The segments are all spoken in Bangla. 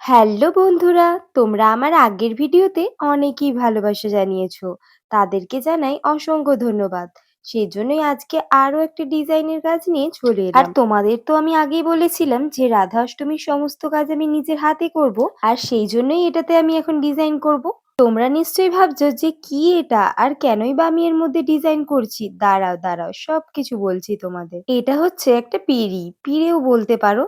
হ্যালো বন্ধুরা, তোমরা আমার আগের ভিডিওতে অনেকই ভালোবাসা জানিয়েছো। তাদেরকে জানাই অসংখ্য ধন্যবাদ। সেজন্যই আজকে আরো একটা ডিজাইনের কাজ নিয়ে চলে এলাম। আর তোমাদের তো আমি আগেই বলেছিলাম যে রাধা অষ্টমীর সমস্ত কাজ আমি নিজের হাতে করব, আর সেই জন্যই এটাতে আমি এখন ডিজাইন করব। তোমরা নিশ্চয়ই ভাবছো যে কি এটা আর কেনই বা আমি এর মধ্যে ডিজাইন করছি। দাঁড়াও দাঁড়াও, সবকিছু বলছি তোমাদের। এটা হচ্ছে একটা পিঁড়েও বলতে পারো।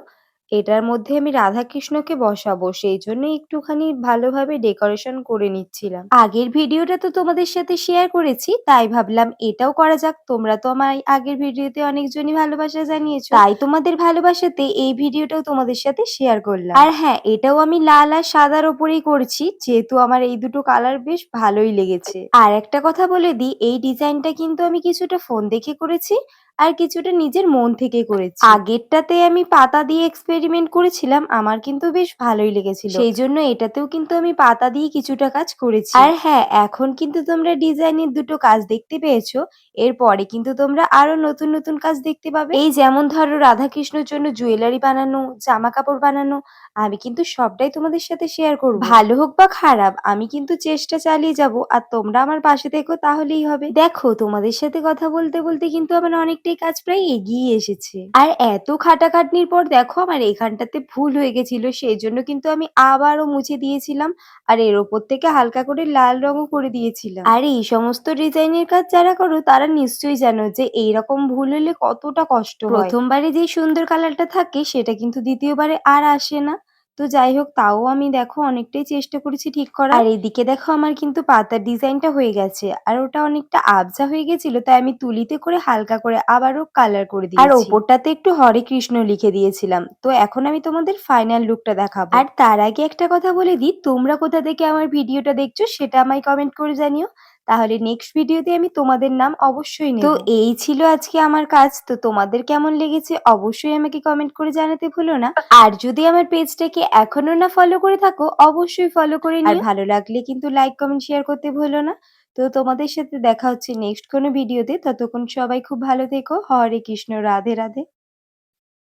এটার মধ্যে আমি রাধাকৃষ্ণকে বসাবো, সেই জন্য একটুখানি ভালোভাবে ডেকোরেশন করে নিচ্ছিলাম। আগের ভিডিওটা তো তোমাদের সাথে শেয়ার করেছি, তাই ভাবলাম এটাও করা যাক। তোমরা তো আমার আগের ভিডিওতে অনেকজনই ভালোবাসা জানিয়েছো, তাই তোমাদের ভালোবাসাতে এই ভিডিওটাও তোমাদের সাথে শেয়ার করলাম। আর হ্যাঁ, এটাও আমি লাল আর সাদার ওপরেই করছি, যেহেতু আমার এই দুটো কালার বেশ ভালোই লেগেছে। আর একটা কথা বলে দিই, এই ডিজাইনটা কিন্তু আমি কিছুটা ফোন দেখে করেছি আর কিছুটা নিজের মন থেকে করেছি। আগেরটাতে আমি পাতা দিয়ে এক্সপেরিমেন্ট করেছিলাম, আমার কিন্তু বেশ ভালোই লেগেছিল, সেই জন্য এটাতেও কিন্তু আমি পাতা দিয়ে কিছুটা কাজ করেছি। আর হ্যাঁ, এখন কিন্তু তোমরা ডিজাইনের দুটো কাজ দেখতে পেয়েছো, এরপরে কিন্তু তোমরা আরো নতুন নতুন কাজ দেখতে পাবে। এই যেমন ধরো রাধাকৃষ্ণের জন্য জুয়েলারি বানানো, জামা কাপড় বানানো, আমি কিন্তু সবটাই তোমাদের সাথে শেয়ার করব। ভালো হোক বা খারাপ, আমি কিন্তু চেষ্টা চালিয়ে যাব, আর তোমরা আমার পাশে থেকো, তাহলেই হবে। দেখো, তোমাদের সাথে কথা বলতে বলতে কিন্তু আমার অনেকটাই কাজ প্রায় এগিয়ে এসেছে। আর এত খাটাখাটনির পর দেখো আমার এখানটাতে ভুল হয়ে গেছিল, সেই জন্য কিন্তু আমি আবারও মুছে দিয়েছিলাম, আর এর ওপর থেকে হালকা করে লাল রঙও করে দিয়েছিলাম। আর এই সমস্ত ডিজাইনের কাজ যারা করো তারা নিশ্চয়ই জানো যে এইরকম ভুল হলে কতটা কষ্ট হয়। প্রথমবারে যে সুন্দর কালারটা থাকে সেটা কিন্তু দ্বিতীয়বারে আর আসে না। তো যাই হোক, তাও আমি দেখো অনেকটাই চেষ্টা করেছি ঠিক করার। আর এদিকে দেখো আমার কিন্তু পাতার ডিজাইনটা হয়ে গেছে, আর ওটা অনেকটা আবজা হয়ে গেছিল, তাই আমি তুলিতে করে হালকা করে আবারও কালার করে দিয়েছি। আর ওপরটাতে একটু হরে কৃষ্ণ লিখে দিয়েছিলাম। তো এখন আমি তোমাদের ফাইনাল লুকটা দেখাবো। আর তার আগে একটা কথা বলে দিই, তোমরা কোথা থেকে আমার ভিডিওটা দেখছো সেটা আমায় কমেন্ট করে জানিও, তাহলে নেক্সট ভিডিওতে আমি তোমাদের নাম অবশ্যই নেব। তো এই ছিল আজকে আমার কাজ। তো তোমাদের কেমন লেগেছে অবশ্যই আমাকে কমেন্ট করে জানাতে ভুলো না। আর যদি আমার পেজটাকে এখনো না ফলো করে থাকো, অবশ্যই ফলো করে নিও। আর ভালো লাগলে কিন্তু লাইক কমেন্ট শেয়ার করতে ভুলো না। তো তোমাদের সাথে দেখা হচ্ছে নেক্সট কোনো ভিডিওতে। ততক্ষণ সবাই খুব ভালো থেকো। হরে কৃষ্ণ, রাধে রাধে।